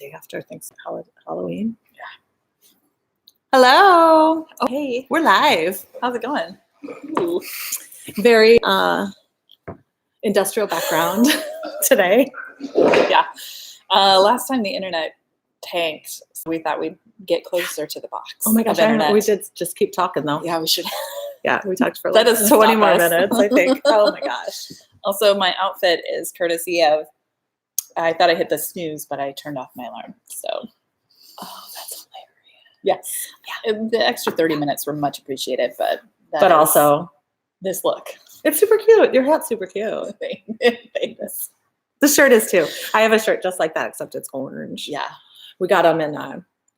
day after Halloween. Yeah. Hello. Oh, hey, We're live. how's it going? Ooh. Very industrial background today. Yeah. Last time the internet tanked, so we thought we'd get closer to the box. Oh my gosh, of internet. we did just keep talking though. Yeah, we should. Yeah, we talked for That like doesn't 20 stop more us. minutes, I think. Oh my gosh. Also, my outfit is courtesy of. I thought I hit the snooze, but I turned off my alarm. So. Oh, that's hilarious. Yes. Yeah. The extra 30 minutes were much appreciated, but also, this look. it's super cute. Your hat's super cute. Thanks. The shirt is too. I have a shirt just like that, except it's orange. Yeah. We got them in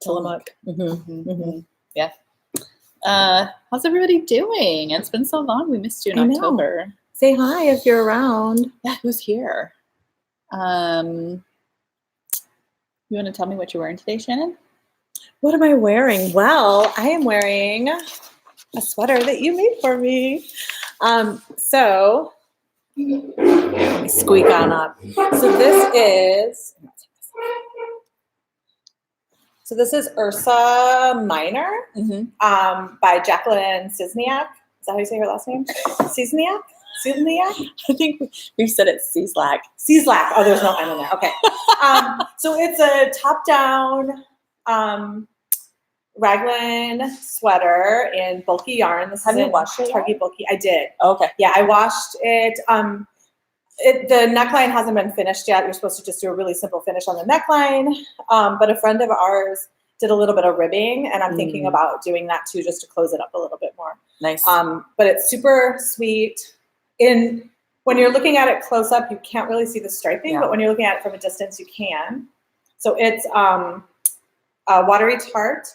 Tillamook. Yeah. How's everybody doing? It's been so long. We missed you in October. Say hi if you're around. Yeah, who's here? You want to tell me what you're wearing today, Shannon? What am I wearing? Well, I am wearing a sweater that you made for me. So let me squeak on up. So this is Ursa Minor by Jacqueline Cisniak. Is that how you say her last name? Cisniak? I think we've said it Cieslak. Cieslak. Oh, there's no N in there. Okay. So it's a top-down raglan sweater in bulky yarn. Have you washed it? Target bulky. I did. Okay. Yeah, I washed it. The neckline hasn't been finished yet. You're supposed to just do a really simple finish on the neckline. But a friend of ours did a little bit of ribbing, and I'm thinking about doing that too, just to close it up a little bit more. Nice. But it's super sweet. When you're looking at it close up, you can't really see the striping, but when you're looking at it from a distance, you can. So it's a watery tart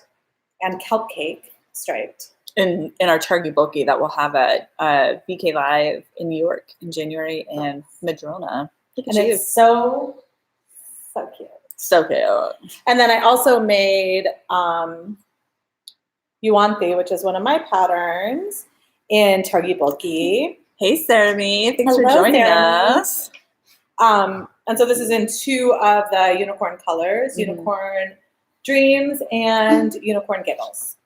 and kelp cake striped. In our Target Bulky that we'll have at BK Live in New York in January and Madrona. And it's so cute. So cute. And then I also made Yuanthi, which is one of my patterns, in Target Bulky. Hey, Sarah-Me. Thanks for joining us. And so this is in two of the unicorn colors, Unicorn Dreams and Unicorn Giggles.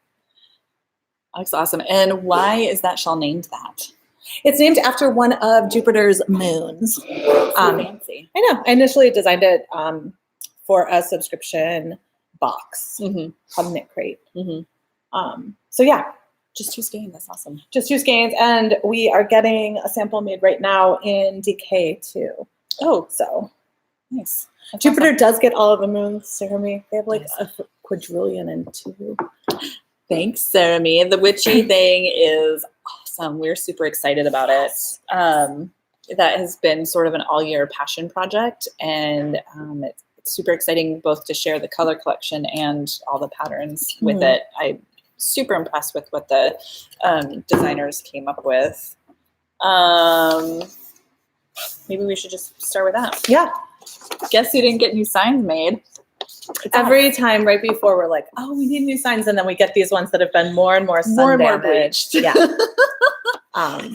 Looks awesome. And why is that shawl named that? It's named after one of Jupiter's moons. Fancy. I know. I initially designed it for a subscription box called Knit Crate. So yeah. Just 2 skeins. That's awesome. Just 2 skeins. And we are getting a sample made right now in DK too. Oh, so nice. That's Jupiter awesome. does get all of the moons, Sarah-Me. They have like a quadrillion and 2. Thanks, Sarah-Me. The witchy thing is awesome. We're super excited about it. That has been sort of an all-year passion project, and it's super exciting both to share the color collection and all the patterns with it. I'm super impressed with what the designers came up with. Maybe we should just start with that. Yeah. Guess who didn't get new signs made? Every time right before we're like, oh, we need new signs, and then we get these ones that have been more and more sun damaged. bleached. Yeah.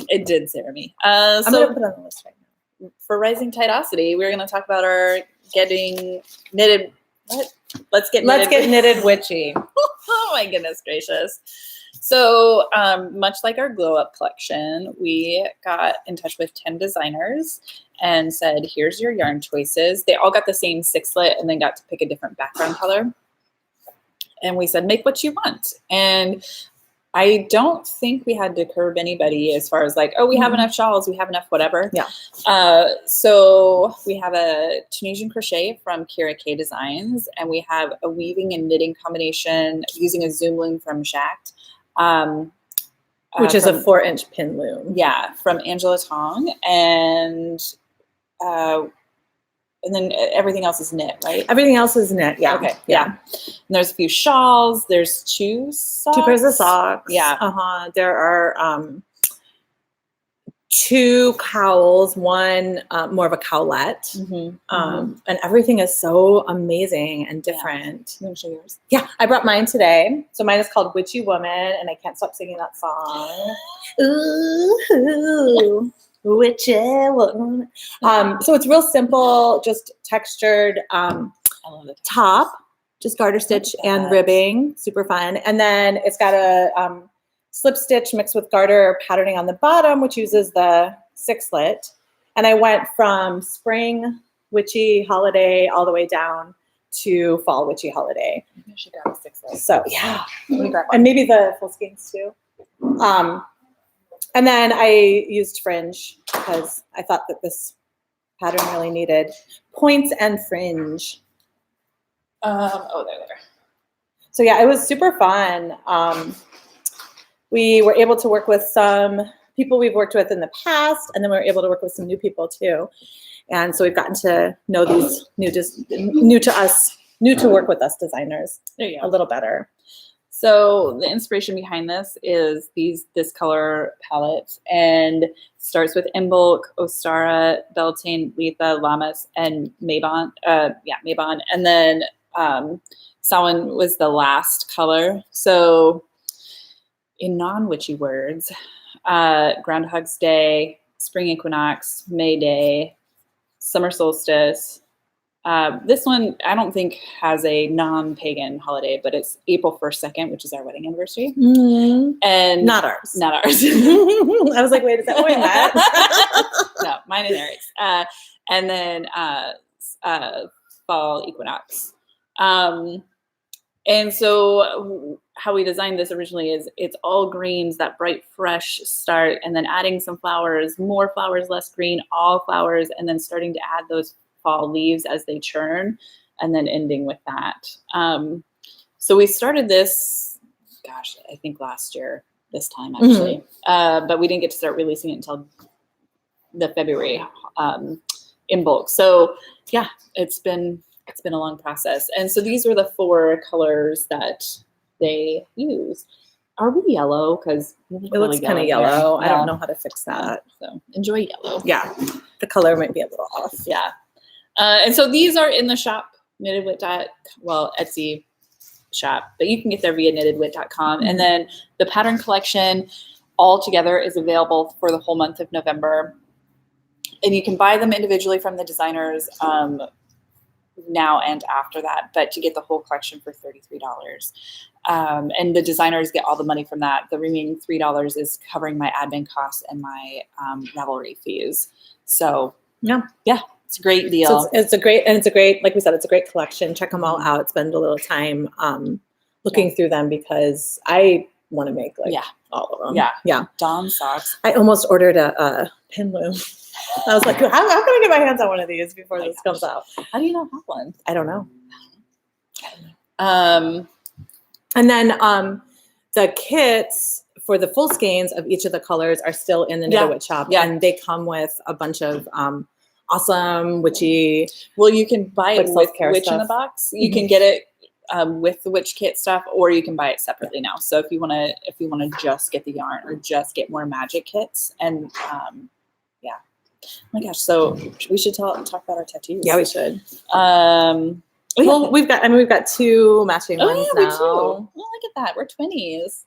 It did, Sarah-Me. I'm gonna put it on the list right now. For Rising Tidosity, we're going to talk about our getting knitted. What? Let's get knitted witchy. Oh my goodness gracious. So much like our Glow Up collection, we got in touch with 10 designers and said, here's your yarn choices. They all got the same 6-slit and then got to pick a different background color. And we said, make what you want. And I don't think we had to curb anybody as far as like, oh, we have enough shawls, we have enough whatever. Yeah. So we have a Tunisian crochet from Kira K Designs, and we have a weaving and knitting combination using a zoom loom from Shacked. Which is a 4-inch pin loom. Yeah, from Angela Tong. And then everything else is knit, right? Everything else is knit, yeah. Okay, yeah. And there's a few shawls. There's 2 socks. 2 pairs of socks. Yeah. There are 2 cowls, one more of a cowlet. And everything is so amazing and different. You want to show yours? Yeah, I brought mine today. So mine is called Witchy Woman, and I can't stop singing that song. Ooh. Witchy Woman. So it's real simple, just textured I love the top, just garter stitch and ribbing, super fun. And then it's got a slip stitch mixed with garter patterning on the bottom, which uses the 6-slit. And I went from spring witchy holiday all the way down to fall witchy holiday. I should grab a 6-slit. So yeah, Let me grab one. and maybe the full skeins too. And then I used fringe because I thought that this pattern really needed points and fringe. There. So yeah, it was super fun. We were able to work with some people we've worked with in the past, and then we were able to work with some new people too. And so we've gotten to know these new to work with us designers There you a go. little better. So the inspiration behind this is this color palette, and starts with Imbolc, Ostara, Beltane, Letha, Lammas, and Mabon. Mabon, and then Samhain was the last color. So in non-witchy words, Groundhog's Day, Spring Equinox, May Day, Summer Solstice. This one I don't think has a non-pagan holiday, but it's April 1st, 2nd, which is our wedding anniversary. And Not ours. Not ours. I was like, wait, is that what we met? No, mine and Eric's. And then fall equinox. And so how we designed this originally is it's all greens, that bright, fresh start, and then adding some flowers, more flowers, less green, all flowers, and then starting to add those fall leaves as they churn, and then ending with that. So we started this, gosh, I think last year, this time actually, but we didn't get to start releasing it until the February in bulk. So yeah, it's been a long process. And so these were the 4 colors that they use. Are we yellow? Because It looks kind of yellow. I don't know how to fix that. So enjoy yellow. Yeah, the color might be a little off. Yeah. And so these are in the shop, Etsy shop, but you can get there via knittedwit.com. And then the pattern collection all together is available for the whole month of November. And you can buy them individually from the designers now and after that, but to get the whole collection for $33. And the designers get all the money from that. The remaining $3 is covering my admin costs and my Ravelry fees. So yeah, it's a great deal. So it's a great, like we said, it's a great collection. Check them all out. Spend a little time looking through them because I want to make all of them. Yeah. Dawn socks. I almost ordered a pin loom. I was like, how can I get my hands on one of these before this comes out? How do you not have one? I don't know. Um, And then the kits for the full skeins of each of the colors are still in the Knit Wit shop. Yeah. And they come with a bunch of awesome witchy. Well, you can buy it with self-care Witch in stuff. the Box. You can get it with the Witch Kit stuff, or you can buy it separately now. So if you want to just get the yarn or just get more magic kits, and oh my gosh, so we should talk about our tattoos. Yeah, we should. Well, We've got 2 matching ones we now. do. Oh, look at that. We're twinnies.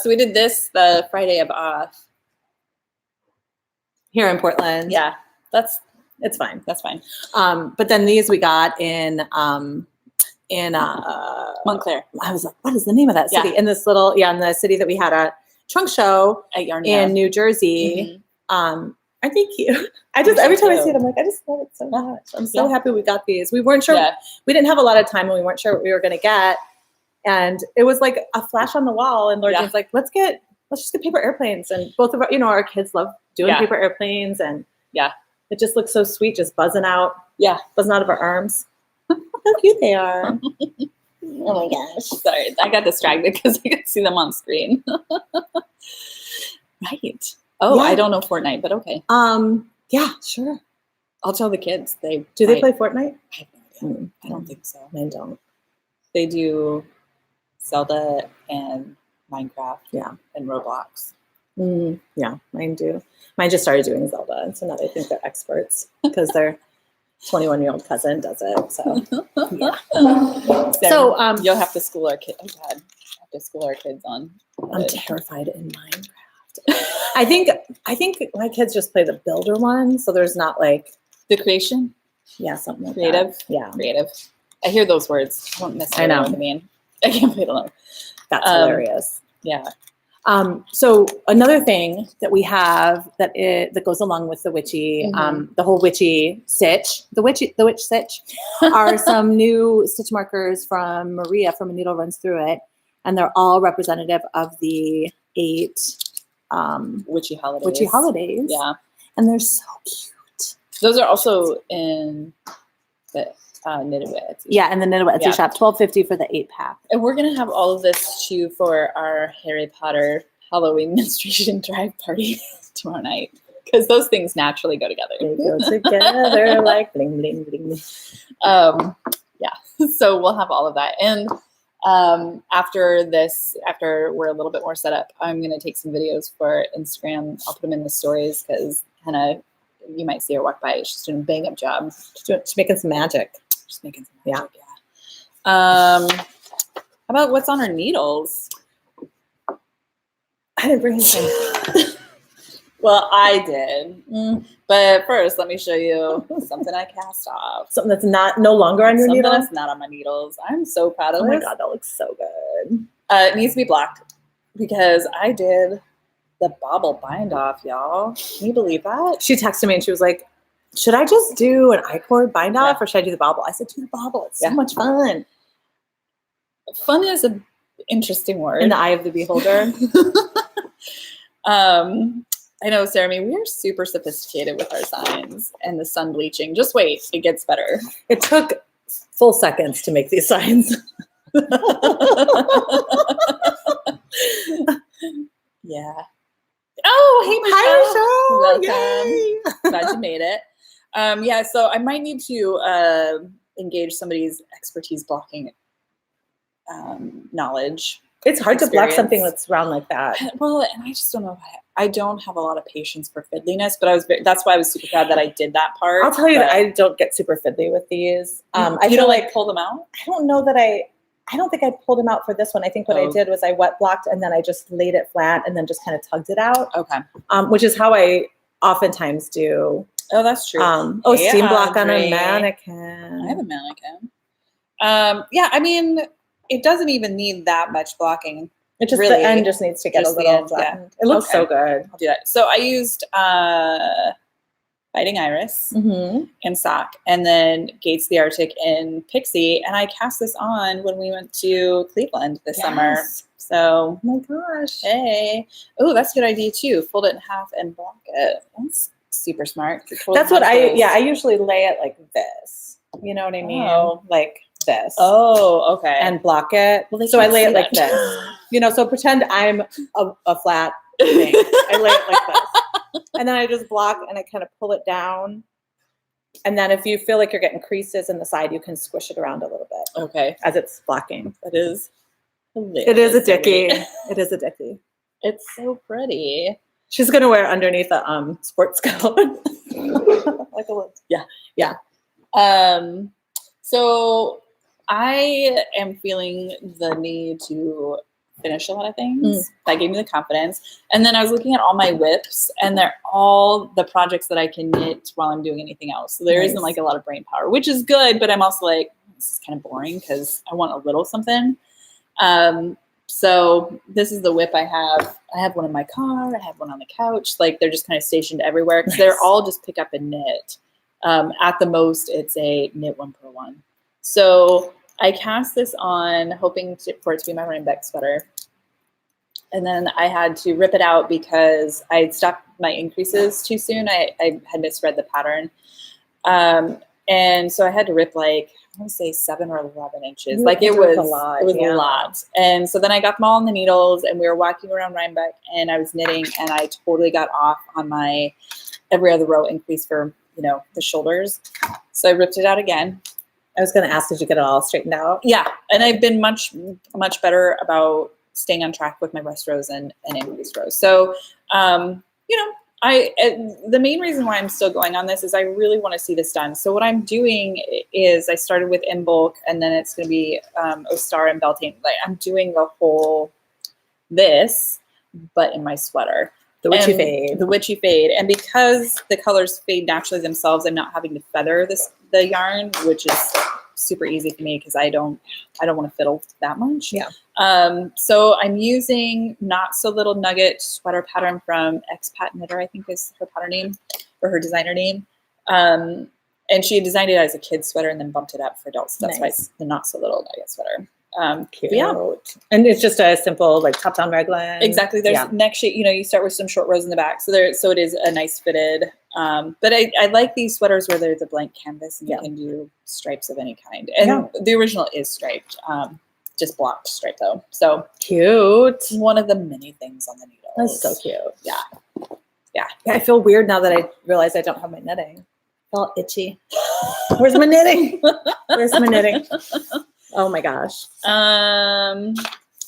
So we did this the Friday of off. Here in Portland. Yeah, It's fine. that's fine. But then these we got in Montclair I was like, what is the name of that city? Yeah. In this little, in the city that we had a trunk show at Yarn in New Jersey. Aren't they cute? Every time I see it, I'm like, I just love it so much. I'm so happy we got these. We weren't sure, we didn't have a lot of time and we weren't sure what we were going to get. And it was like a flash on the wall. And Lord was like, let's just get paper airplanes. And both of our kids love doing paper airplanes. And it just looks so sweet, just buzzing out. Yeah. Buzzing out of our arms. How cute they are. Oh my gosh. Sorry, I got distracted because I could see them on screen. Right. Oh, I don't know Fortnite, but okay. Yeah, sure. I'll tell the kids. Do they play Fortnite? I have no idea. I don't think so. Mine don't. They do Zelda and Minecraft. Yeah. And Roblox. Yeah, mine do. Mine just started doing Zelda, and so now they think they're experts because their 21-year-old cousin does it. So yeah. So you'll have to school our kids. Oh God, I have to school our kids on. I'm terrified in Minecraft. I think my kids just play the builder one, so there's not like the creation. Yeah, something like Creative. that. Yeah. Creative. I hear those words. I don't necessarily know what they mean. I can't believe it. That's hilarious. Yeah. So another thing that we have that goes along with the witchy, the whole witchy stitch, the witch stitch, are some new stitch markers from Maria from A Needle Runs Through It, and they're all representative of the 8 witchy holidays. Witchy holidays. Yeah, and they're so cute. Those are also in the Knitted With Etsy. Yeah, and the Knitted With Etsy shop, $12.50 for the 8-pack. And we're gonna have all of this too for our Harry Potter Halloween menstruation drive party tomorrow night, because those things naturally go together. They go together like bling bling bling. Yeah, so we'll have all of that. And after we're a little bit more set up, I'm gonna take some videos for Instagram. I'll put them in the stories because Hannah, you might see her walk by. She's doing a bang up job. She's making some magic. Just making some magic. Yeah. How about what's on her needles? I didn't bring anything. Well, I did. But first, let me show you something I cast off. Something that's no longer on your needle? Something that's not on my needles. I'm so proud of this. Oh my God, that looks so good. It needs to be blocked because I did the bobble bind off, y'all. Can you believe that? She texted me and she was like, should I just do an I-cord bind off or should I do the bobble? I said, do the bobble. It's so much fun. Fun is an interesting word. In the eye of the beholder. I know, Sarah, we are super sophisticated with our signs and the sun bleaching. Just wait, it gets better. It took full seconds to make these signs. Yeah. Oh, hey, Michelle. Hi, Michelle. Welcome. Yay. Glad you made it. Yeah, so I might need to engage somebody's expertise blocking knowledge. It's hard to block something that's round like that. Well, and I just don't know. I don't have a lot of patience for fiddliness, but that's why I was super proud that I did that part. I'll tell you that I don't get super fiddly with these. I feel like pull them out. I don't know that I don't think I pulled them out for this one. I think what I did was I wet blocked and then I just laid it flat and then just kind of tugged it out. Okay. Which is how I oftentimes do. Oh, that's true. Seam block on a mannequin. I have a mannequin. Yeah, it doesn't even need that much blocking. It just really, the end just needs to get a little flattened. Yeah. It looks so good. I'll do that. So I used Fighting Iris in sock, and then Gates the Arctic in Pixie, and I cast this on when we went to Cleveland this summer. So, oh my gosh, hey, oh, that's a good idea too. Fold it in half and block it. That's super smart. That's what I usually lay it like this. You know what I mean? Oh. Like this. Oh, okay. And block it. Well, so I lay it like this. So pretend I'm a flat thing. I lay it like this. And then I just block and I kind of pull it down. And then if you feel like you're getting creases in the side, you can squish it around a little bit. Okay. As it's blocking. That is hilarious. It is a dickie. It is a dickie. It's so pretty. She's going to wear it underneath a sports coat. Like a little. Yeah. Yeah. So I am feeling the need to finish a lot of things. That gave me the confidence. And then I was looking at all my whips, and they're all the projects that I can knit while I'm doing anything else. So there isn't like a lot of brain power, which is good, but I'm also like, this is kind of boring because I want a little something. So this is the whip I have. I have one in my car. I have one on the couch. Like they're just kind of stationed everywhere because they're all just pick up and knit. At the most, it's a knit 1-per-1. So I cast this on hoping for it to be my Rhinebeck sweater. And then I had to rip it out because I had stopped my increases too soon. I had misread the pattern. And so I had to rip like, I want to say 7 or 11 inches. Like it was a lot. It was a lot. And so then I got them all on the needles and we were walking around Rhinebeck and I was knitting and I totally got off on my every other row increase for, the shoulders. So I ripped it out again. I was going to ask, did you get it all straightened out? Yeah. And I've been much, much better about staying on track with my rest rows and increase rows. So, the main reason why I'm still going on this is I really want to see this done. So what I'm doing is I started with in bulk and then it's going to be Ostar and belting. Like I'm doing the whole this, but in my sweater. The witchy fade. The witchy fade. And because the colors fade naturally themselves, I'm not having to feather the yarn, which is super easy for me because I don't want to fiddle that much. Yeah. So I'm using Not So Little Nugget sweater pattern from Expat Knitter, I think is her pattern name or her designer name. And she designed it as a kid's sweater and then bumped it up for adults. So that's why it's the Not So Little Nugget sweater. Cute. Yeah. And it's just a simple like top down raglan. Exactly. There's neck shape, you start with some short rows in the back. So it is a nice fitted. But I like these sweaters where they're the blank canvas and you can do stripes of any kind. And the original is striped, just blocked stripe though. So cute. One of the many things on the needle. That's so cute. Yeah. I feel weird now that I realize I don't have my knitting. I feel itchy. Where's my knitting? Where's my knitting? Oh my gosh. I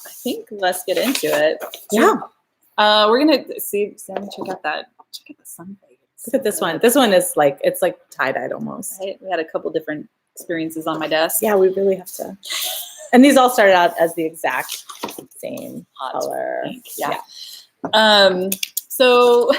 think let's get into it. Yeah. We're gonna see. Sam, check out the sunblade. Look at this one. This one is like it's like tie-dyed almost. Right? We had a couple different experiences on my desk. Yeah, we really have to. And these all started out as the exact same color. Pink. Yeah. So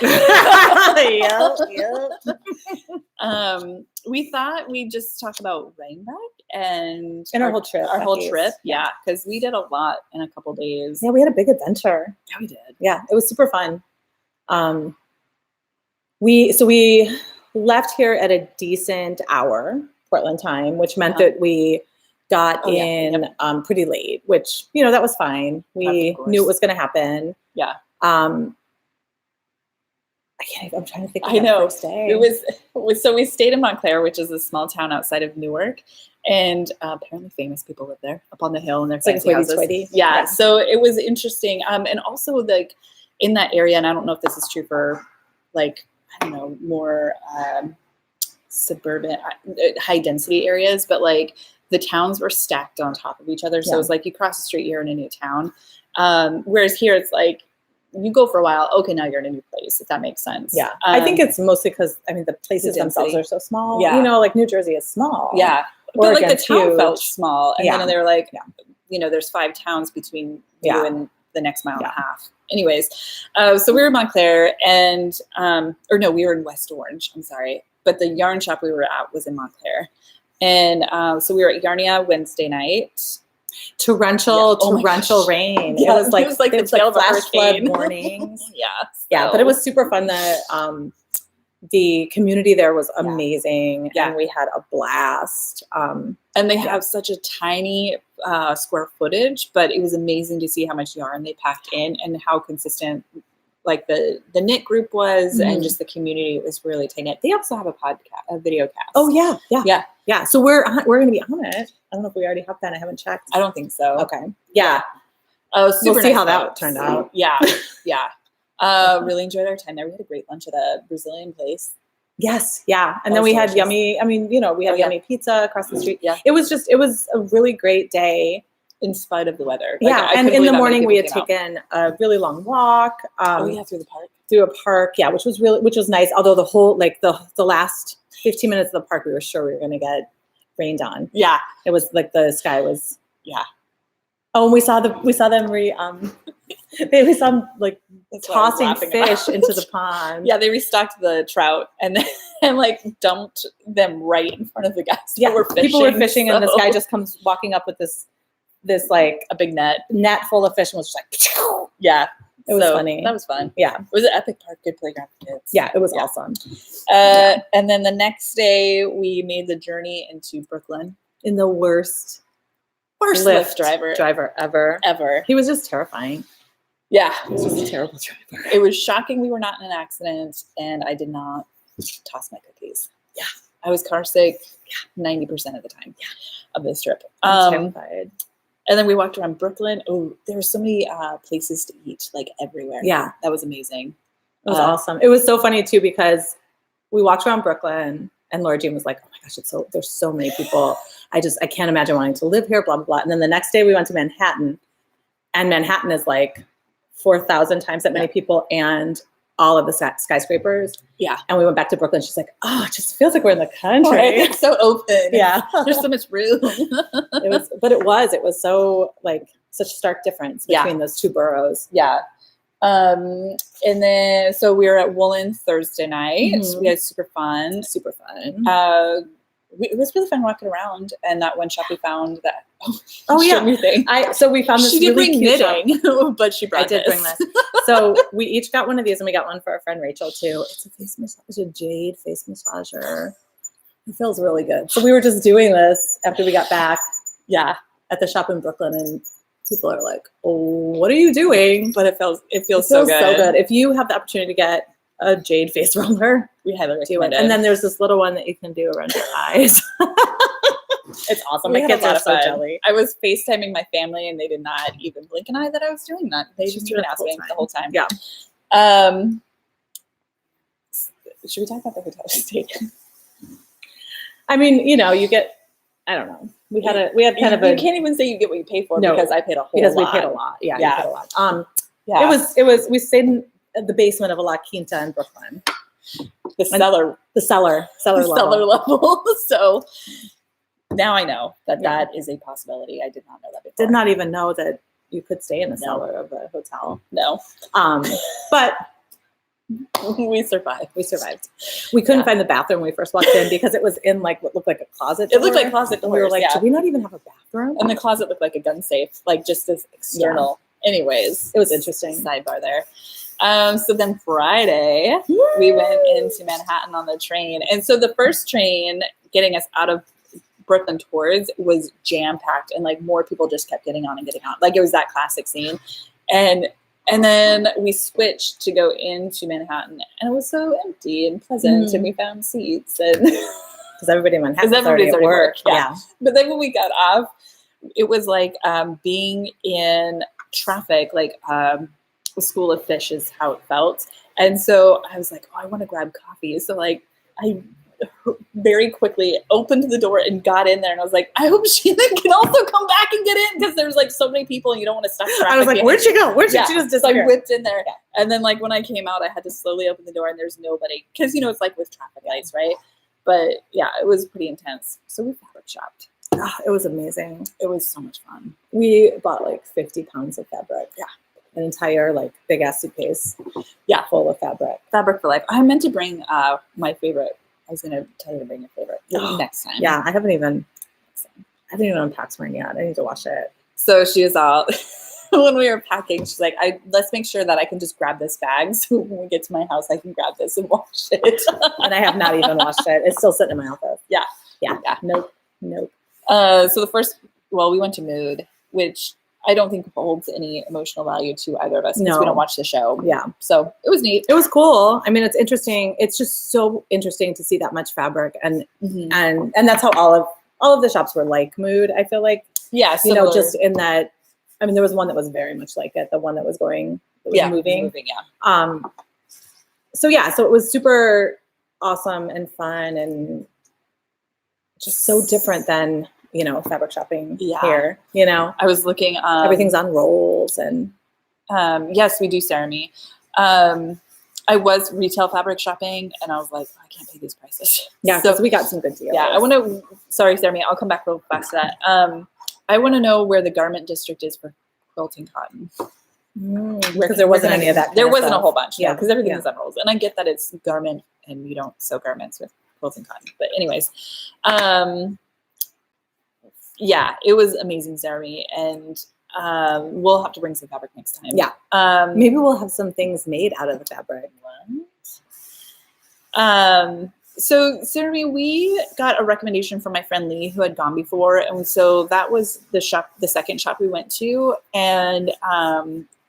we thought we'd just talk about Rhinebeck and our whole trip. Our whole trip, because we did a lot in a couple days. Yeah, we had a big adventure. Yeah, we did. Yeah, it was super fun. We left here at a decent hour, Portland time, which meant that we got in pretty late, which, that was fine. We knew it was going to happen. Yeah. I'm trying to think of I know. First day. It was so we stayed in Montclair, which is a small town outside of Newark, and apparently famous people live there up on the hill, and they're fancy houses. Yeah, so it was interesting. And also like in that area, and I don't know if this is true for like more suburban, high density areas, but like the towns were stacked on top of each other. So it was like you cross the street, you're in a new town. Whereas here it's like you go for a while, okay, now you're in a new place, if that makes sense. Yeah. I think it's mostly because, the places themselves are so small. Yeah. Like New Jersey is small. Yeah. But like the town felt small. And then they were like, there's 5 towns between you and the next mile and a half. Anyways, so we were in Montclair and, we were in West Orange. I'm sorry. But the yarn shop we were at was in Montclair. And so we were at Yarnia Wednesday night. Torrential rain. Yeah, it was like the tail of a flash flood hurricane. warnings. Yeah, but it was super fun. The community there was amazing, and we had a blast. And they have such a tiny square footage, but it was amazing to see how much yarn they packed in and how consistent like the knit group was, and just the community was really tight knit. They also have a video cast. Oh yeah. So we're going to be on it. I don't know if we already have that. I haven't checked. I don't think so. Okay. Yeah. We'll see how that turned out. Yeah. Really enjoyed our time there. We had a great lunch at a Brazilian place. Yes. Yeah. And then we had yummy. We had yummy pizza across the street. Yeah. It was a really great day. In spite of the weather. And in the morning we had taken a really long walk. Through the park. Through a park, which was nice. Although the whole the last 15 minutes of the park, we were sure we were going to get rained on. Yeah, it was like the sky was. Yeah. Oh, and we saw them. We saw them like tossing fish into the pond. Yeah, they restocked the trout and like dumped them right in front of the guys. Yeah, were fishing, people were fishing, and this guy just comes walking up with this like a big net full of fish, and was just like, yeah, it was funny. That was fun. Yeah, it was an epic park, good playground for kids. Yeah, it was awesome. And then the next day we made the journey into Brooklyn in the worst Lyft driver ever. He was just terrifying. Yeah, he was just a terrible driver. It was shocking we were not in an accident, and I did not toss my cookies. Yeah, I was car sick 90% of the time of this trip. I'm terrified. And then we walked around Brooklyn. Oh, there were so many places to eat, like everywhere. Yeah. That was amazing. It was awesome. It was so funny too, because we walked around Brooklyn and Laura Jean was like, oh my gosh, there's so many people. I can't imagine wanting to live here, blah, blah, blah. And then the next day we went to Manhattan, and Manhattan is like 4,000 times that many people and all of the skyscrapers. Yeah. And we went back to Brooklyn. She's like, oh, it just feels like we're in the country. Right. It's so open. Yeah. There's so much room. It was so like such a stark difference between those two boroughs. Yeah. And then, so we were at Woolen Thursday night. We had super fun. it was really fun walking around. And that one shop we found that, yeah. me thing. So we found this She did really bring cute shop. knitting, but she brought I did bring this. So we each got one of these, and we got one for our friend Rachel too. It's a face massage, it's a jade face massager. It feels really good. So we were just doing this after we got back. Yeah, at the shop in Brooklyn, and people are like, "Oh, what are you doing?" But it feels so good. So good. If you have the opportunity to get a jade face roller, we highly recommend it. And then there's this little one that you can do around your eyes. It's awesome. My kids are so jelly. I was FaceTiming my family, and they did not even blink an eye that I was doing that. They just even asked me the whole time. Yeah. Should we talk about the hotel stay? I mean, you get. I don't know. We had kind of a. You can't even say you get what you pay for because I paid a whole lot. Because we paid a lot. Yeah. Yeah. We paid a lot. It was. We stayed in the basement of a La Quinta in Brooklyn. The cellar level. So. Now I know that is a possibility. I did not know that before. Did not even know that you could stay in the cellar of a hotel. No. But we survived. We couldn't find the bathroom when we first walked in because it was in like what looked like a closet door. It looked like closet doors. We were like, do we not even have a bathroom? And the closet looked like a gun safe, like just this external. Yeah. Anyways, it was interesting. Sidebar there. So then Friday, we went into Manhattan on the train. And so the first train getting us out of Brooklyn towards was jam-packed, and like more people just kept getting on and getting on. Like it was that classic scene. And then we switched to go into Manhattan, and it was so empty and pleasant, and we found seats. And because everybody in Manhattan was already at work. Yeah. But then when we got off, it was like being in traffic, like a school of fish is how it felt. And so I was like, oh, I want to grab coffee. So like I very quickly opened the door and got in there, and I was like, I hope Shanna can also come back and get in, because there's like so many people and you don't want to stop traffic. I was like, where'd she go? She just disappeared? I whipped in there, and then like when I came out, I had to slowly open the door, and there's nobody, because it's like with traffic lights, right? But yeah, it was pretty intense. So we fabric shopped. It was amazing. It was so much fun. We bought like 50 pounds of fabric. Yeah. An entire like big ass suitcase. Yeah, full of fabric. Fabric for life. I meant to bring my favorite. I was going to tell you to bring your favorite next time. Yeah, I haven't even unpacked mine yet. I need to wash it. So she was all, when we were packing, she's like, let's make sure that I can just grab this bag. So when we get to my house, I can grab this and wash it. And I have not even washed it. It's still sitting in my office. Yeah. Nope. So the first, we went to Mood, which I don't think holds any emotional value to either of us because we don't watch the show. Yeah. So it was neat. It was cool. I mean, it's interesting. It's just so interesting to see that much fabric, and that's how all of the shops were like Mood. I feel like, just in that. I mean, there was one that was very much like it. The one that was moving. Yeah. So it was super awesome and fun, and just so different than fabric shopping here. I was looking. Everything's on rolls, and yes, we do Cerame. I was retail fabric shopping, and I was like, I can't pay these prices. Yeah, because we got some good deals. Yeah, I want to. Sorry, Cerame. I'll come back real fast to that. I want to know where the garment district is for quilting cotton. Because there wasn't any of that. There wasn't a whole bunch. Yeah, because everything is on rolls, and I get that it's garment, and you don't sew garments with quilting cotton. But anyways, yeah, it was amazing, Cerame, and we'll have to bring some fabric next time. Yeah, maybe we'll have some things made out of the fabric. So Cerame, we got a recommendation from my friend Lee, who had gone before, and so that was the second shop we went to, and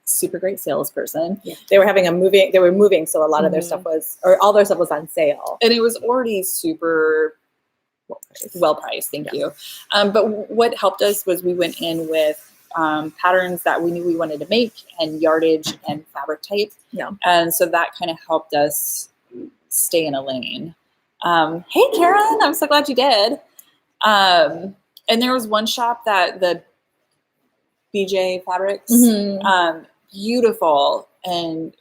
super great salesperson. Yeah. They were moving, so a lot of their stuff all their stuff was on sale, and it was already super well priced. Thank you. But what helped us was we went in with patterns that we knew we wanted to make, and yardage and fabric type. Yeah. And so that kind of helped us stay in a lane. Hey, Karen, I'm so glad you did. And there was one shop that the BJ Fabrics, beautiful and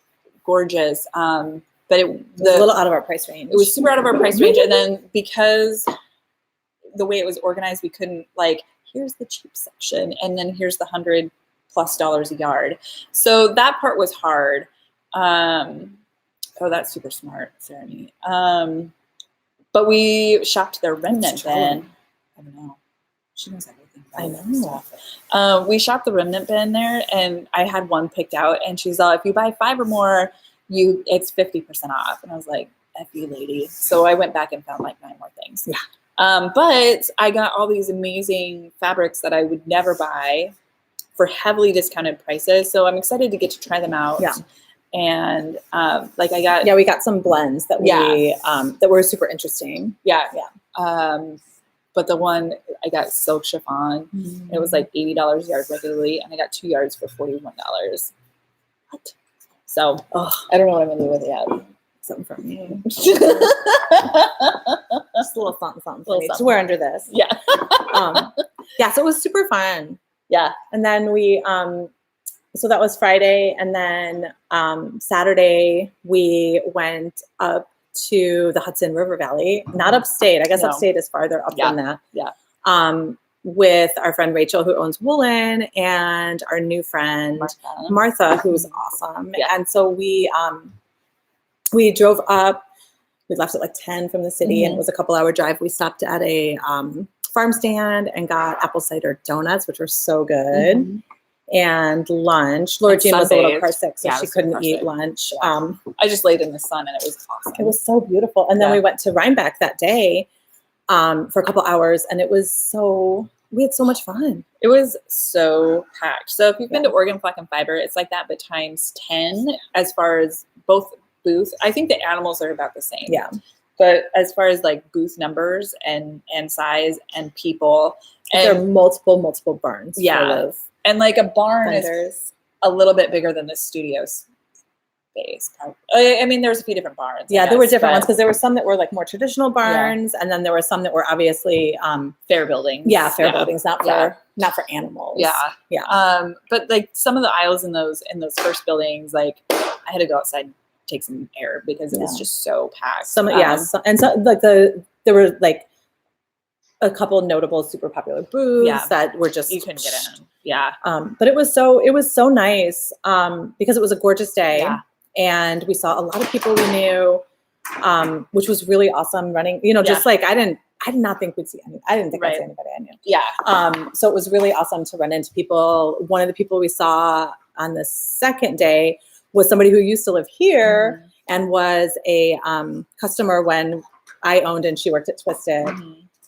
gorgeous. But it was a little out of our price range. It was super out of our price range. And then because the way it was organized, we couldn't here's the cheap section, and then here's the $100+ a yard. So that part was hard. Oh, that's super smart, Cerame. But we shopped their remnant That's true. bin. I don't know. She knows everything. I about know. stuff. We shopped the remnant bin there, and I had one picked out, and she's all, if you buy 5 or more, it's 50% off. And I was like, F you, lady. So I went back and found like 9 more things. Yeah. But I got all these amazing fabrics that I would never buy for heavily discounted prices. So I'm excited to get to try them out. Yeah. And like I got, we got some blends that we that were super interesting. yeah. But the one I got silk chiffon, it was like $80 a yard regularly, and I got 2 yards for $41. What? So I don't know what I'm gonna do with it yet. Something for me. Just Just a little something for me to wear under this. Yeah. So it was super fun. Yeah. And then we so that was Friday, and then Saturday we went up to the Hudson River Valley, not upstate. I guess upstate is farther up than that. Yeah. With our friend Rachel, who owns Woolen, and our new friend Martha, who's awesome. Yeah. And so we drove up. We left at like 10 from the city, and it was a couple-hour drive. We stopped at a farm stand and got apple cider donuts, which were so good. And lunch. Laura Jean was a little car sick, so she couldn't eat lunch. I just laid in the sun, and it was awesome. It was so beautiful. And then we went to Rhinebeck that day for a couple hours, and we had so much fun. It was so packed. So if you've been to Oregon Flock and Fiber, it's like that, but times 10 as far as both booth. I think the animals are about the same. Yeah. But as far as like booth numbers and size and people, and there are multiple barns. Yeah. And like a barn vendors. is a little bit bigger than the studio space. I mean, there's a few different barns. Yeah, there were different ones because there were some that were like more traditional barns, and then there were some that were obviously fair buildings. Yeah, fair buildings, not for animals. Yeah. But like some of the aisles in those first buildings, like I had to go outside and take some air because it was just so packed. There were like a couple of notable super popular booths that were just you couldn't get in. Yeah. But it was so nice because it was a gorgeous day. Yeah. And we saw a lot of people we knew, which was really awesome running, just like I did not think we'd see I didn't think I'd see anybody I knew. Yeah. So it was really awesome to run into people. One of the people we saw on the second day was somebody who used to live here and was a customer when I owned and she worked at Twisted.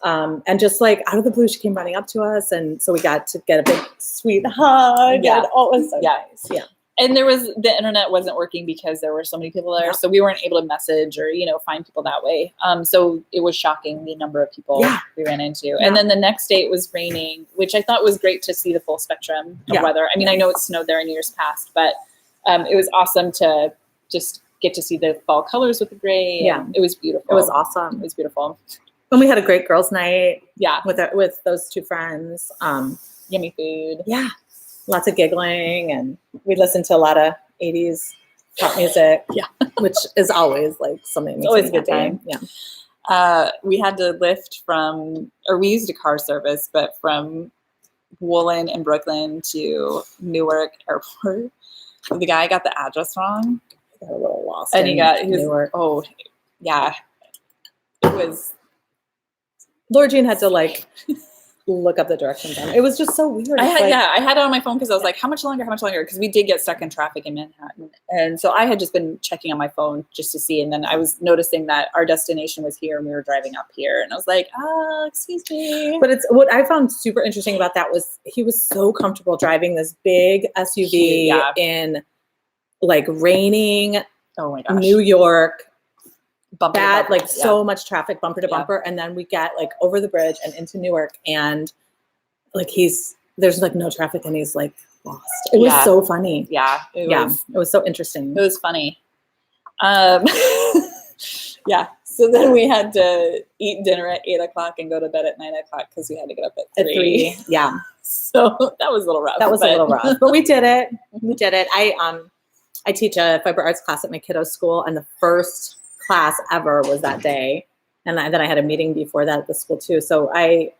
And just like out of the blue, she came running up to us. And so we got to get a big sweet hug. Yeah. And, it was so nice. Yeah. And the internet wasn't working because there were so many people there. So we weren't able to message or, find people that way. So it was shocking the number of people we ran into. Yeah. And then the next day it was raining, which I thought was great to see the full spectrum of weather. I mean, I know it snowed there in years past, but it was awesome to just get to see the fall colors with the gray. Yeah. It was beautiful. It was awesome. It was beautiful. And we had a great girls' night. Yeah. With those two friends. Yummy food. Yeah. Lots of giggling, and we listened to a lot of 80s pop music. Yeah. Which is always like something. It's always a good time. Yeah. We had to lift we used a car service, but from Woolen in Brooklyn to Newark Airport, the guy got the address wrong. Got a little lost. And he was, Newark. Oh, yeah. It was. Laura Jean had to like look up the directions on it. It was just so weird. I had it on my phone because I was like, how much longer? Because we did get stuck in traffic in Manhattan. And so I had just been checking on my phone just to see. And then I was noticing that our destination was here and we were driving up here. And I was like, excuse me. But what I found super interesting about that was he was so comfortable driving this big SUV in like raining New York. Bad, like so much traffic, bumper to bumper, and then we get like over the bridge and into Newark, and like there's like no traffic, and he's like lost. It was so funny. Yeah, it was so interesting. It was funny. Yeah. So then we had to eat dinner at 8:00 and go to bed at 9:00 because we had to get up at 3. Yeah. So that was a little rough. A little rough, but we did it. We did it. I teach a fiber arts class at my kiddo's school, and the first class ever was that day, and then I had a meeting before that at the school too. So I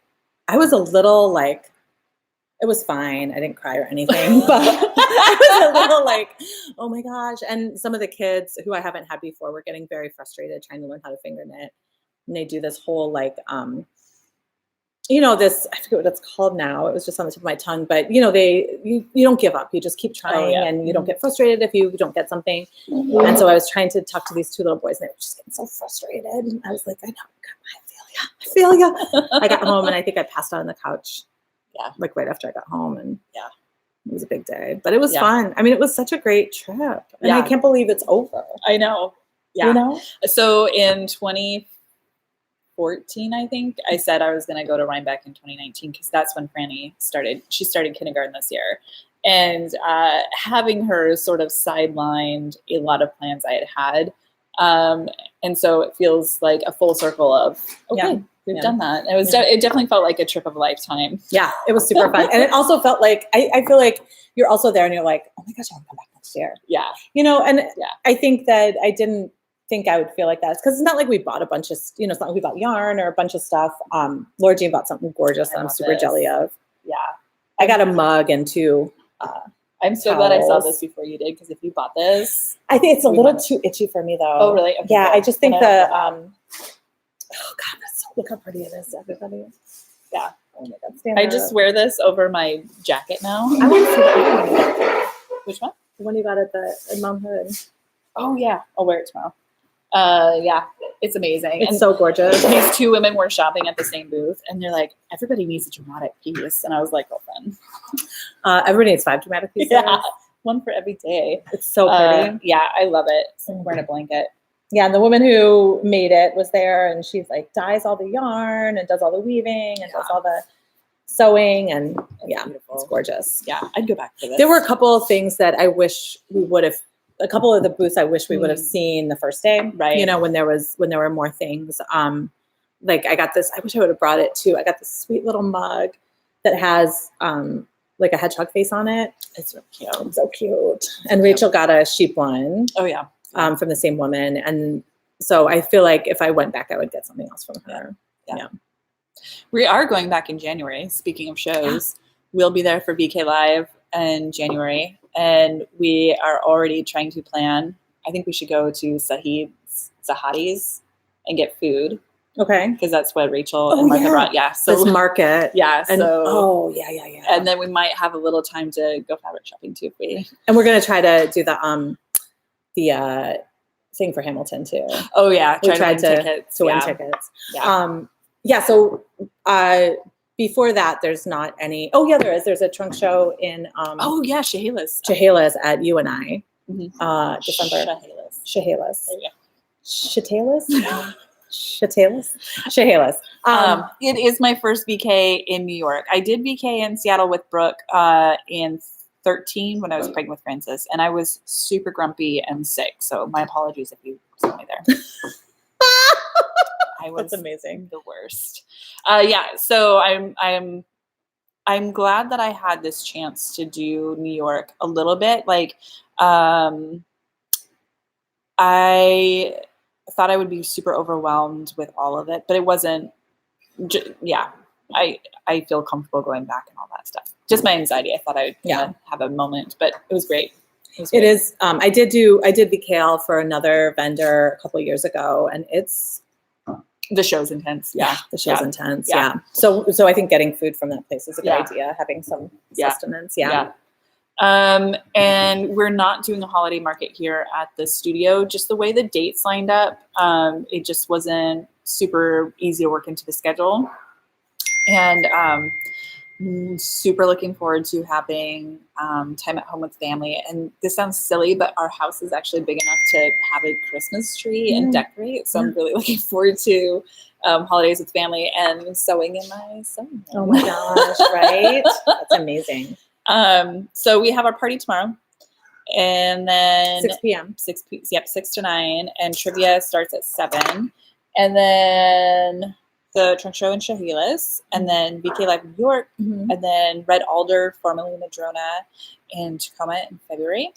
was a little like, it was fine. I didn't cry or anything, but I was a little like, oh my gosh. And some of the kids who I haven't had before were getting very frustrated trying to learn how to finger knit. and they do this whole like, this, I forget what it's called now. It was just on the tip of my tongue, but you don't give up. You just keep trying and you don't get frustrated if you don't get something. And so I was trying to talk to these two little boys and they were just getting so frustrated. And I was like, I know, I feel ya. I got home and I think I passed out on the couch. Yeah. Like right after I got home, and yeah, it was a big day, but it was fun. I mean, it was such a great trip and I can't believe it's over. I know. Yeah. You know? So in 2014, I think I said I was going to go to Rhinebeck in 2019 because that's when Franny started. She started kindergarten this year. And having her sort of sidelined a lot of plans I had. And so it feels like a full circle of, okay, we've done that. It was it definitely felt like a trip of a lifetime. Yeah, it was super fun. And it also felt like, I feel like you're also there and you're like, oh my gosh, I want to come back next year. Yeah. And I think that I didn't think I would feel like that. Because it's not like we bought a bunch of, it's not like we bought yarn or a bunch of stuff. Laura Jean bought something gorgeous that I'm super jelly of. Yeah. I got a mug and two I'm so glad I saw this before you did, because if you bought this. I think it's a little too itchy for me though. Oh, really? Okay, yeah, good. I just think oh God, look how pretty it is, everybody. Yeah. Oh my God, I just wear this over my jacket now. I want to see that. Which one? The one you got at Mom Hood. Oh yeah, I'll wear it tomorrow. Yeah, it's amazing. It's so gorgeous. These two women were shopping at the same booth, and they're like, "Everybody needs a dramatic piece," and I was like, "Girlfriend, everybody needs 5 dramatic pieces." Yeah, one for every day. It's so pretty. Yeah, I love it. So I'm wearing a blanket. Yeah, and the woman who made it was there, and she's like dyes all the yarn and does all the weaving and does all the sewing, and beautiful. It's gorgeous. Yeah, I'd go back to this. There were a couple of things that I wish we would have. A couple of the booths I wish we would have seen the first day, right? When there were more things. Like I got this. I wish I would have brought it too. I got this sweet little mug that has like a hedgehog face on it. It's real cute. It's so cute. And Rachel got a sheep one. Oh yeah. From the same woman, and so I feel like if I went back, I would get something else from her. Yeah. We are going back in January. Speaking of shows, we'll be there for BK Live in January. And we are already trying to plan. I think we should go to Zahadi's and get food. Okay. Because that's what Rachel and Martha brought. Yeah. So this market. Yeah. And, so yeah. And then we might have a little time to go fabric shopping too. And we're gonna try to do the thing for Hamilton too. Oh yeah. We tried to win tickets. Yeah. So before that, there's not any. Oh yeah, there is. There's a trunk show in. Chehalis at UNI. December. Chehalis. There you go. Chehalis. It is my first BK in New York. I did BK in Seattle with Brooke in 2013 when I was pregnant with Francis, and I was super grumpy and sick. So my apologies if you saw me there. That's amazing. The worst. So I'm glad that I had this chance to do New York a little bit. Like, I thought I would be super overwhelmed with all of it, but it wasn't. I feel comfortable going back and all that stuff. Just my anxiety. I thought I would have a moment, but it was great. It is. I did VKL for another vendor a couple of years ago, and the show's intense. Yeah, the show's intense. Yeah. So I think getting food from that place is a good idea. Having some sustenance. Yeah. And we're not doing a holiday market here at the studio. Just the way the dates lined up, it just wasn't super easy to work into the schedule. And super looking forward to having time at home with family. And this sounds silly, but our house is actually big enough to have a Christmas tree and decorate. So I'm really looking forward to holidays with family and sewing in my sewing room. Oh my gosh, right? That's amazing. So we have our party tomorrow. And then 6 p.m. 6 to 9. And trivia starts at 7. And then the trunk show in Chehalis, and then BK Live New York, and then Red Alder, formerly Madrona, in Tacoma in February.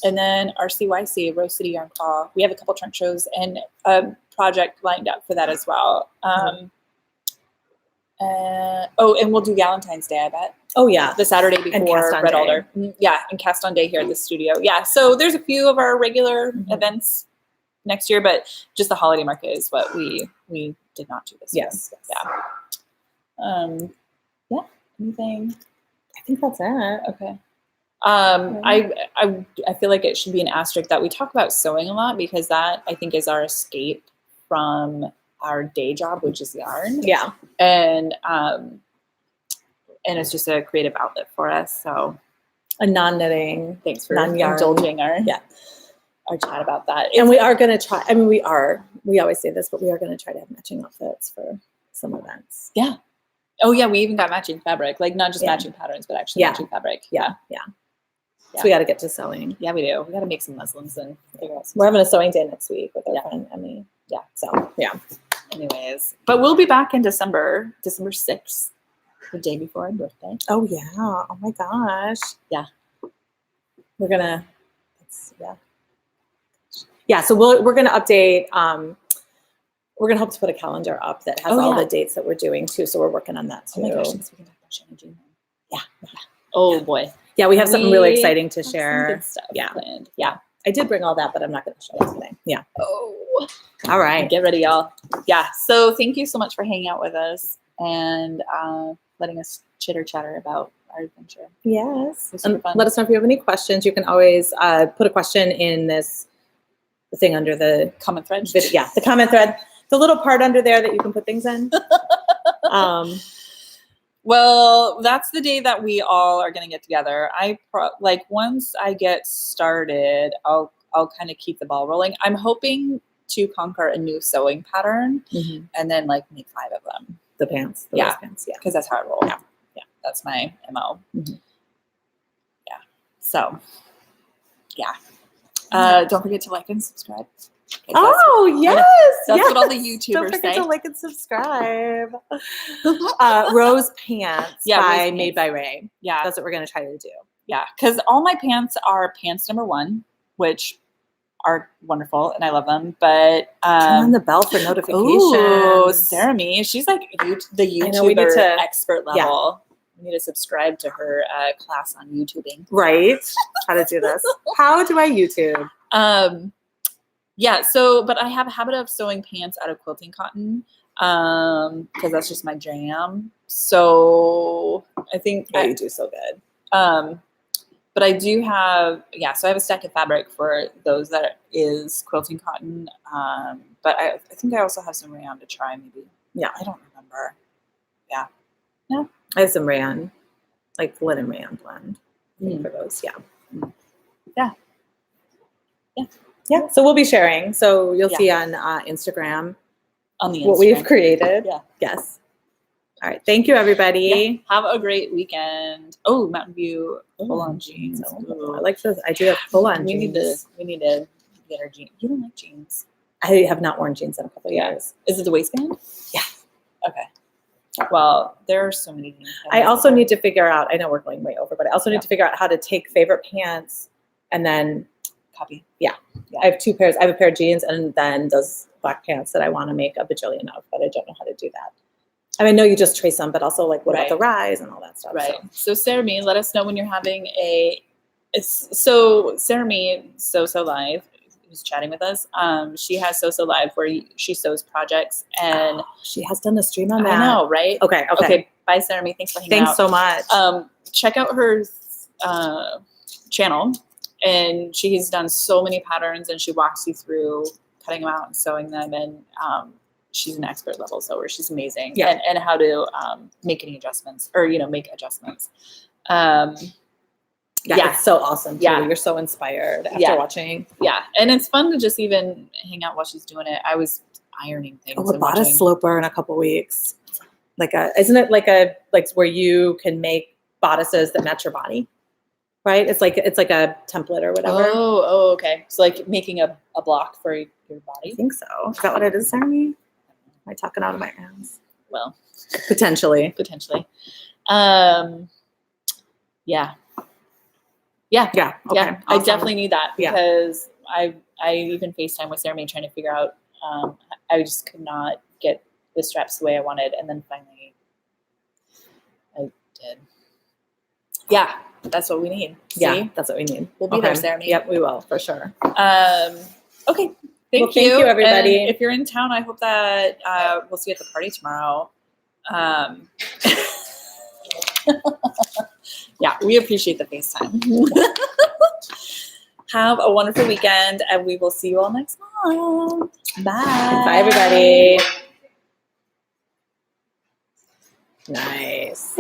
And then RCYC, Rose City Yarn Crawl. We have a couple trunk shows and a project lined up for that as well. And we'll do Valentine's Day, I bet. Oh, yeah. The Saturday before Red Alder. Yeah, and Cast On Day here at the studio. Yeah, so there's a few of our regular events next year, but just the holiday market is what we did not do this year. Yes. Yeah. Yeah. Anything? I think that's it. Okay. I feel like it should be an asterisk that we talk about sewing a lot because that I think is our escape from our day job, which is yarn. Yeah. And it's just a creative outlet for us. So A non-knitting. thanks for Non-yarn. indulging our chat about that. And we are going to try. I mean, we always say this, but we are going to try to have matching outfits for some events. Yeah. Oh yeah, we even got matching fabric, like not just Yeah. matching patterns, but actually matching fabric. Yeah. So we got to get to sewing. Yeah, we do. We got to make some muslins and figure out some We're having a sewing day next week with our friend Emmy. Yeah. So yeah. Anyways, but we'll be back in December 6th, the day before our birthday. Oh yeah. Oh my gosh. Yeah. We're gonna. Yeah. So we're gonna update. We're gonna hope to put a calendar up that has all the dates that we're doing too. So we're working on that too. Oh my gosh, we can talk about ShannaJean. Yeah. Oh boy. Yeah, we have something really exciting to share. Some good stuff planned. Yeah. I did bring all that, but I'm not going to show it today. Yeah. Oh. All right. Get ready, y'all. Yeah. So thank you so much for hanging out with us and letting us chitter chatter about our adventure. Yes. Super fun. Let us know if you have any questions. You can always put a question in this thing under the comment thread. Yeah, the comment thread. The little part under there that you can put things in. Well, that's the day that we all are going to get together. Once I get started, I'll kind of keep the ball rolling. I'm hoping to conquer a new sewing pattern and then like make 5 of them. The pants. The yeah. pants. Yeah. Because that's how I roll. Yeah. That's my MO. Mm-hmm. Yeah. So, yeah. Don't forget to like and subscribe. Yes. That's what all the YouTubers Don't forget say. to like and subscribe. Rose Pants by Made by Ray. Yeah. That's what we're going to try to do. Yeah. Because all my pants are pants number 1, which are wonderful and I love them. But turn on the bell for notifications. Oh, Sarah, she's like the YouTuber expert level. We need to subscribe to her class on YouTubing. Right. How to do this. How do I YouTube? Yeah, but I have a habit of sewing pants out of quilting cotton because that's just my jam. So I think you do so good. But I do have, so I have a stack of fabric for those that is quilting cotton. But I think I also have some rayon to try maybe. Yeah, I don't remember. Yeah. I have some rayon, like linen rayon blend for those. Yeah. Yeah. So we'll be sharing. So you'll see on Instagram what we've created. Yeah. Yes. All right. Thank you, everybody. Yeah. Have a great weekend. Oh, Mountain View pull-on jeans. I like those. I do have pull-on jeans. We need to get our jeans. You don't like jeans? I have not worn jeans in a couple of years. Is it the waistband? Yeah. Okay. Well, there are so many jeans. I also need to figure out, I know we're going way over, but I also need to figure out how to take favorite pants and then copy. Yeah. I have 2 pairs. I have a pair of jeans and then those black pants that I want to make a bajillion of, but I don't know how to do that. I mean, I know you just trace them, but also like what about the rise and all that stuff. Right. So Sarah, let us know when you're having Sarah, So Live, who's chatting with us. She has So Live where she sews projects and she has done a stream on that. I know, right? Okay. Bye, Sarah. Thanks for hanging out. Thanks so much. Check out her channel. And she's done so many patterns and she walks you through cutting them out and sewing them. And she's an expert level sewer. She's amazing. Yeah. And how to make any adjustments or, make adjustments. It's so awesome. Too. Yeah. You're so inspired after watching. Yeah. And it's fun to just even hang out while she's doing it. I was ironing things. Oh, I bought a sloper in a couple weeks. Isn't it like where you can make bodices that match your body? Right? It's like a template or whatever. Oh, okay. So like making a block for your body? I think so. Is that what it is, Sarah? Am I talking out of my ass? Well, potentially. Yeah. Okay. Yeah. Awesome. I definitely need that because I even FaceTime with Sarah trying to figure out, I just could not get the straps the way I wanted. And then finally I did. Yeah. That's what we need. Yeah, that's what we need. We'll be there, Sarah. Yep, we will, for sure. Okay. Thank Thank you, everybody. And if you're in town, I hope that we'll see you at the party tomorrow. Yeah, we appreciate the FaceTime. Have a wonderful weekend, and we will see you all next month. Bye. Bye, everybody. Nice.